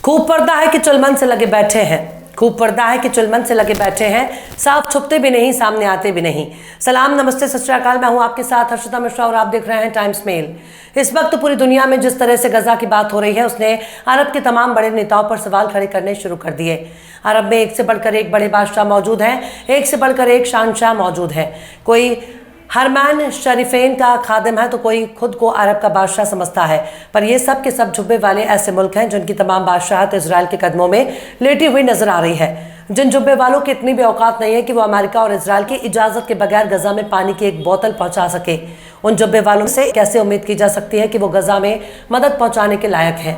खूब पर्दा है कि चुलमन से लगे बैठे हैं, खूब पर्दा है कि चुलमन से लगे बैठे हैं, साफ छुपते भी नहीं, सामने आते भी नहीं। सलाम, नमस्ते, सत श्री अकाल। मैं हूं आपके साथ हर्षिता मिश्रा और आप देख रहे हैं टाइम्स मेल। इस वक्त पूरी दुनिया में जिस तरह से गजा की बात हो रही है, उसने अरब के तमाम बड़े नेताओं पर सवाल खड़े करने शुरू कर दिए। अरब में एक से बढ़कर एक बड़े बादशाह मौजूद हैं, एक से बढ़कर एक शहंशाह मौजूद हैं। कोई हरमान शरीफेन का खादिम है तो कोई खुद को अरब का बादशाह समझता है। पर ये सब के सब जुब्बे वाले ऐसे मुल्क हैं जिनकी तमाम बादशाहत इजराइल के कदमों में लेटी हुई नजर आ रही है। जिन जुब्बे वालों की इतनी भी औकात नहीं है कि वो अमेरिका और इजराइल की इजाजत के बगैर गजा में पानी की एक बोतल पहुंचा सके, उन जुब्बे वालों से कैसे उम्मीद की जा सकती है कि वो गजा में मदद पहुंचाने के लायक है।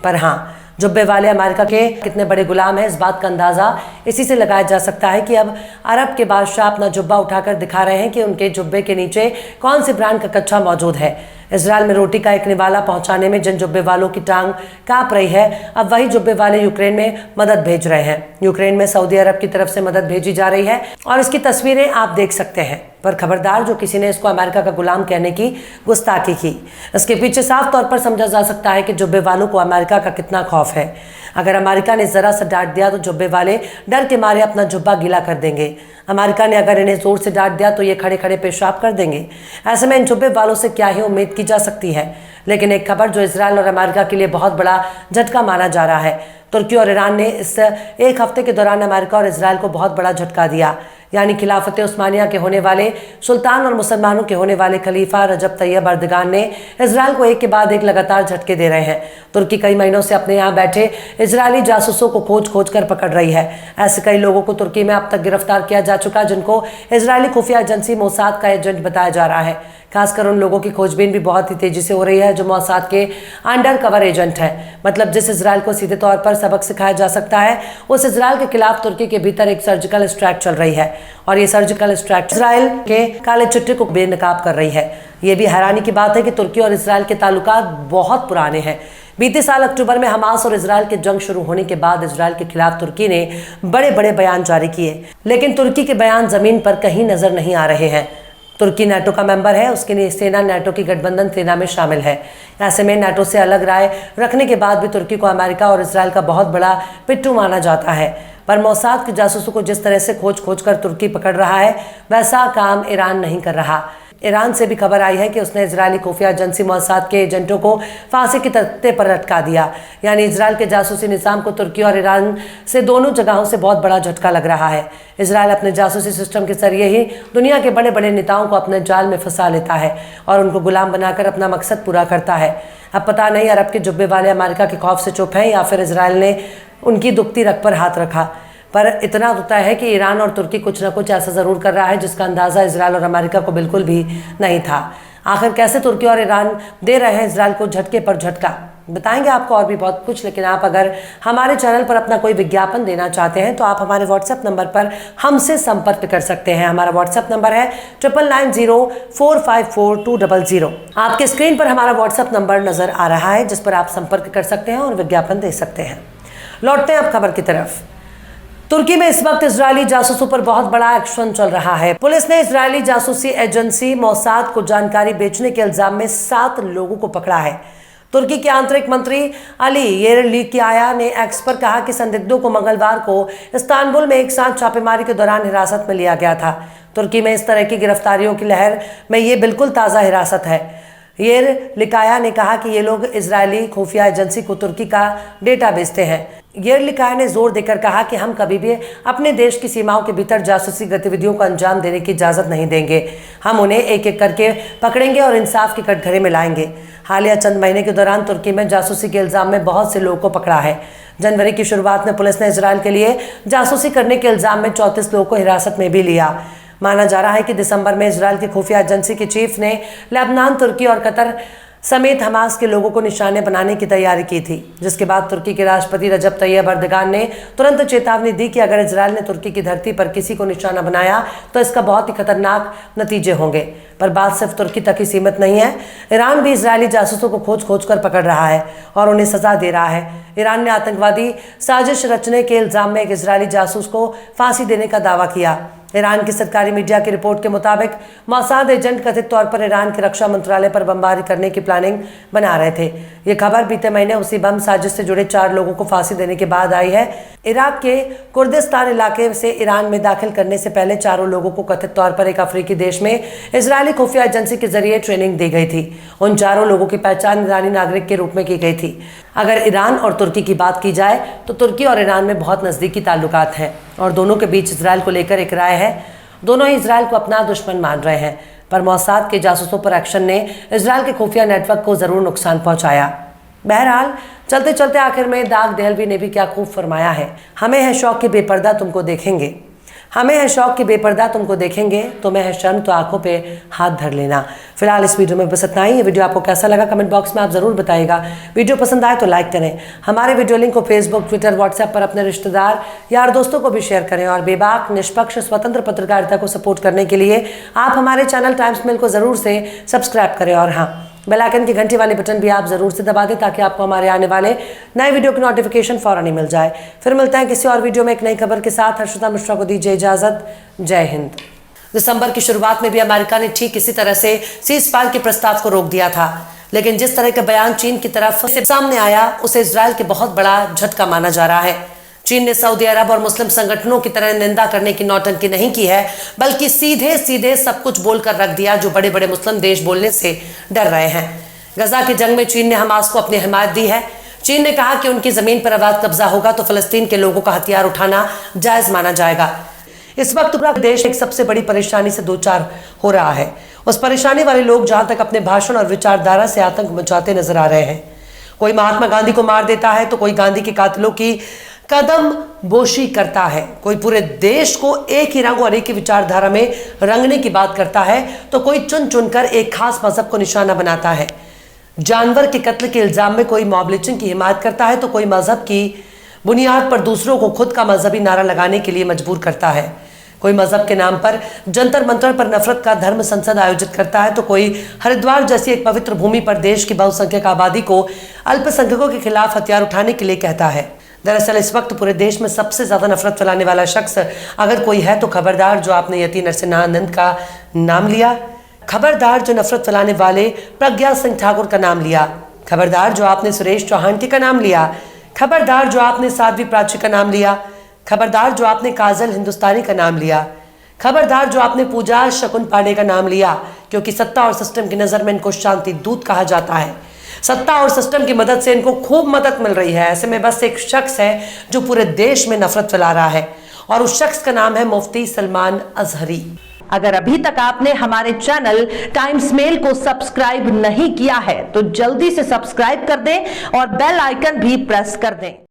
पर हाँ, जुब्बे वाले अमेरिका के कितने बड़े गुलाम हैं, इस बात का अंदाज़ा इसी से लगाया जा सकता है कि अब अरब के बादशाह अपना जुब्बा उठाकर दिखा रहे हैं कि उनके जुब्बे के नीचे कौन सी ब्रांड का कच्चा मौजूद है। इजराइल में रोटी का एक निवाला पहुंचाने में जिन जुब्बे वालों की टांग कांप रही है, अब वही जुब्बे वाले यूक्रेन में मदद भेज रहे हैं। यूक्रेन में सऊदी अरब की तरफ से मदद भेजी जा रही है और इसकी तस्वीरें आप देख सकते हैं। पर खबरदार, जो किसी ने इसको अमेरिका का गुलाम कहने की गुस्ताखी की, इसके पीछे साफ तौर पर समझा जा सकता है कि जुब्बे वालों को अमेरिका का कितना खौफ है। अगर अमेरिका ने जरा सा डांट दिया तो जुब्बे वाले डर के मारे अपना जुब्बा गीला कर देंगे। अमेरिका ने अगर इन्हें जोर से डांट दिया तो ये खड़े खड़े पेशाब कर देंगे। ऐसे में इन जुब्बे वालों से क्या ही उम्मीद की जा सकती है। लेकिन एक खबर जो इजराइल और अमेरिका के लिए बहुत बड़ा झटका माना जा रहा है, तुर्की और ईरान ने इस एक हफ्ते के दौरान अमेरिका और इजराइल को बहुत बड़ा झटका दिया। यानी खिलाफत उस्मानिया के होने वाले सुल्तान और मुसलमानों के होने वाले खलीफा रजब तैयब अर्दगान ने इजराइल को एक के बाद एक लगातार झटके दे रहे हैं। तुर्की कई महीनों से अपने यहाँ बैठे इजरायली जासूसों को खोज खोज कर पकड़ रही है। ऐसे कई लोगों को तुर्की में अब तक गिरफ्तार किया जा चुका, जिनको इजरायली खुफिया एजेंसी मोसाद का एजेंट बताया जा रहा है। खासकर उन लोगों की खोजबीन भी बहुत ही तेजी से हो रही है जो मोसाद के अंडर कवर एजेंट है। मतलब जिस इजराइल को सीधे तौर पर सबक सिखाया जा सकता है, उस इजराइल के खिलाफ तुर्की के भीतर एक सर्जिकल स्ट्राइक चल रही है और ये सर्जिकल स्ट्राइक इजराइल के काले चिट्टे को बेनकाब कर रही है। ये भी हैरानी की बात है कि तुर्की और इजराइल के ताल्लुकात बहुत पुराने हैं। बीते साल अक्टूबर में हमास और इजराइल के जंग शुरू होने के बाद इजराइल के खिलाफ तुर्की ने बड़े बड़े बयान जारी किए, लेकिन तुर्की के बयान जमीन पर कहीं नजर नहीं आ रहे हैं। तुर्की नाटो का मेंबर है, उसकी सेना नाटो की गठबंधन सेना में शामिल है। ऐसे में नाटो से अलग राय रखने के बाद भी तुर्की को अमेरिका और इजराइल का बहुत बड़ा पिट्ठू माना जाता है। पर मोसाद के जासूसों को जिस तरह से खोज खोज कर तुर्की पकड़ रहा है, वैसा काम ईरान नहीं कर रहा। ईरान से भी खबर आई है कि उसने इजरायली खुफिया एजेंसी मोसाद के एजेंटों को फांसी के तख्ते पर लटका दिया। यानी इजराइल के जासूसी निज़ाम को तुर्की और ईरान से दोनों जगहों से बहुत बड़ा झटका लग रहा है। इजराइल अपने जासूसी सिस्टम के जरिए ही दुनिया के बड़े बड़े नेताओं को अपने जाल में फंसा लेता है और उनको गुलाम बनाकर अपना मकसद पूरा करता है। अब पता नहीं अरब के जुब्बे वाले अमेरिका के खौफ से चुप हैं या फिर इजराइल ने उनकी दुखती रग पर हाथ रखा। पर इतना होता है कि ईरान और तुर्की कुछ ना कुछ ऐसा ज़रूर कर रहा है जिसका अंदाज़ा इजराइल और अमेरिका को बिल्कुल भी नहीं था। आखिर कैसे तुर्की और ईरान दे रहे हैं इजराइल को झटके पर झटका, बताएंगे आपको और भी बहुत कुछ। लेकिन आप अगर हमारे चैनल पर अपना कोई विज्ञापन देना चाहते हैं तो आप हमारे व्हाट्सएप नंबर पर हमसे संपर्क कर सकते हैं। हमारा व्हाट्सएप नंबर है 9990454200। आपके स्क्रीन पर हमारा व्हाट्सएप नंबर नज़र आ रहा है जिस पर आप संपर्क कर सकते हैं और विज्ञापन दे सकते हैं। लौटते हैं अब खबर की तरफ। तुर्की में इस वक्त इजरायली जासूसों पर बहुत बड़ा एक्शन चल रहा है। पुलिस ने इजरायली जासूसी एजेंसी मोसाद को जानकारी बेचने के इल्जाम में 7 लोगों को पकड़ा है। तुर्की के आंतरिक मंत्री अली येरलिकाया ने एक्स पर कहा कि संदिग्धों को मंगलवार को इस्तांबुल में एक साथ छापेमारी के दौरान हिरासत में लिया गया था। तुर्की में इस तरह की गिरफ्तारियों की लहर में ये बिल्कुल ताज़ा हिरासत है। येरलिकाया ने कहा कि ये लोग इजरायली खुफिया एजेंसी को तुर्की का डेटा बेचते हैं। येरलिकाया ने जोर देकर कहा कि हम कभी भी अपने देश की सीमाओं के भीतर जासूसी गतिविधियों को अंजाम देने की इजाज़त नहीं देंगे। हम उन्हें एक एक करके पकड़ेंगे और इंसाफ के कटघरे में लाएंगे। हालिया चंद महीने के दौरान तुर्की में जासूसी के इल्ज़ाम में बहुत से लोगों को पकड़ा है। जनवरी की शुरुआत में पुलिस ने इजराइल के लिए जासूसी करने के इल्ज़ाम में 34 लोगों को हिरासत में भी लिया। माना जा रहा है कि दिसंबर में इजराइल की खुफिया एजेंसी के चीफ ने लेबनान, तुर्की और कतर समेत हमास के लोगों को निशाने बनाने की तैयारी की थी, जिसके बाद तुर्की के राष्ट्रपति रजब तैयब अर्दगान ने तुरंत चेतावनी दी कि अगर इजराइल ने तुर्की की धरती पर किसी को निशाना बनाया तो इसका बहुत ही खतरनाक नतीजे होंगे। पर बात सिर्फ तुर्की तक ही सीमित नहीं है, ईरान भी इजरायली जासूसों को खोज खोज कर पकड़ रहा है और उन्हें सजा दे रहा है। ईरान ने आतंकवादी साजिश रचने के इल्जाम में एक इजरायली जासूस को फांसी देने का दावा किया। ईरान की सरकारी मीडिया की रिपोर्ट के मुताबिक मोसाद एजेंट कथित तौर पर ईरान के रक्षा मंत्रालय पर बमबारी करने की प्लानिंग बना रहे थे। ये खबर बीते महीने उसी बम साजिश से जुड़े 4 लोगों को फांसी देने के बाद आई है। इराक के कुर्दिस्तान इलाके से ईरान में दाखिल करने से पहले चारों लोगों को कथित तौर पर एक अफ्रीकी देश में इजरायली खुफिया एजेंसी के जरिए ट्रेनिंग दी गई थी। उन चारों लोगों की पहचान ईरानी नागरिक के रूप में की गई थी। अगर ईरान और तुर्की की बात की जाए तो तुर्की और ईरान में बहुत नज़दीकी ताल्लुकात हैं और दोनों के बीच इजरायल को लेकर एक राय है। दोनों ही इजरायल को अपना दुश्मन मान रहे हैं, पर मोसाद के जासूसों पर एक्शन ने इजरायल के खुफिया नेटवर्क को ज़रूर नुकसान पहुंचाया। बहरहाल चलते चलते आखिर में दाग देहलवी ने भी क्या खूब फरमाया है, हमें है शौक की बेपर्दा तुमको देखेंगे, हमें है शौक की बेपर्दा तुमको देखेंगे, तुम्हें है शर्म तो आंखों पे हाथ धर लेना। फिलहाल इस वीडियो में बस इतना ही। ये वीडियो आपको कैसा लगा कमेंट बॉक्स में आप जरूर बताइएगा। वीडियो पसंद आए तो लाइक करें। हमारे वीडियो लिंक को फेसबुक, ट्विटर, व्हाट्सएप पर अपने रिश्तेदार, यार, दोस्तों को भी शेयर करें और बेबाक, निष्पक्ष, स्वतंत्र पत्रकारिता को सपोर्ट करने के लिए आप हमारे चैनल टाइम्स मेल को जरूर से सब्सक्राइब करें और हाँ, बेल आइकन की घंटी वाले बटन भी आप जरूर से दबा दें ताकि आपको हमारे आने वाले नए वीडियो की नोटिफिकेशन फौरन ही मिल जाए। फिर मिलते हैं किसी और वीडियो में एक नई खबर के साथ। हर्षिता मिश्रा को दीजिए इजाजत। जय हिंद। दिसंबर की शुरुआत में भी अमेरिका ने ठीक इसी तरह से सीज फायर के प्रस्ताव को रोक दिया था, लेकिन जिस तरह का बयान चीन की तरफ से सामने आया उसे इजरायल के बहुत बड़ा झटका माना जा रहा है। चीन ने सऊदी अरब और मुस्लिम संगठनों की तरह निंदा करने की नौटंकी नहीं की है, बल्कि सीधे सीधे सब कुछ बोलकर रख दिया जो बड़े बड़े मुस्लिम देश बोलने से डर रहे हैं। गजा की जंग में चीन ने हमास को अपनी हिमायत दी है। चीन ने कहा कि उनकी जमीन पर अवैध कब्जा होगा तो फलस्तीन के लोगों का हथियार उठाना जायज माना जाएगा। इस वक्त पूरा देश एक सबसे बड़ी परेशानी से दो चार हो रहा है। उस परेशानी वाले लोग जहां तक अपने भाषण और विचारधारा से आतंक मचाते नजर आ रहे हैं। कोई महात्मा गांधी को मार देता है तो कोई गांधी के कातिलों की कदम बोशी करता है, कोई पूरे देश को एक ही रंग और एक ही विचारधारा में रंगने की बात करता है तो कोई चुन चुनकर एक खास मजहब को निशाना बनाता है। जानवर के कत्ल के इल्जाम में कोई मॉब लिंचिंग की हिमायत करता है तो कोई मजहब की बुनियाद पर दूसरों को खुद का मजहबी नारा लगाने के लिए मजबूर करता है। कोई मजहब के नाम पर जंतर मंतर पर नफरत का धर्म संसद आयोजित करता है तो कोई हरिद्वार जैसी एक पवित्र भूमि पर देश की बहुसंख्यक आबादी को अल्पसंख्यकों के खिलाफ हथियार उठाने के लिए कहता है। दरअसल इस वक्त पूरे देश में सबसे ज्यादा नफरत फैलाने वाला शख्स अगर कोई है तो खबरदार जो आपने यति नरसिम्हानंद का नाम लिया, खबरदार जो नफरत फैलाने वाले प्रज्ञा सिंह ठाकुर का नाम लिया, खबरदार जो आपने सुरेश चौहान का नाम लिया, खबरदार जो आपने साध्वी प्राची का नाम लिया, खबरदार जो आपने काजल हिंदुस्तानी का नाम लिया, खबरदार जो आपने पूजा शकुन पांडे का नाम लिया, क्योंकि सत्ता और सिस्टम की नजर में इनको शांति दूत कहा जाता है। सत्ता और सिस्टम की मदद से इनको खूब मदद मिल रही है। ऐसे में बस एक शख्स है जो पूरे देश में नफरत फैला रहा है और उस शख्स का नाम है मुफ्ती सलमान अजहरी। अगर अभी तक आपने हमारे चैनल टाइम्स मेल को सब्सक्राइब नहीं किया है तो जल्दी से सब्सक्राइब कर दें और बेल आइकन भी प्रेस कर दें।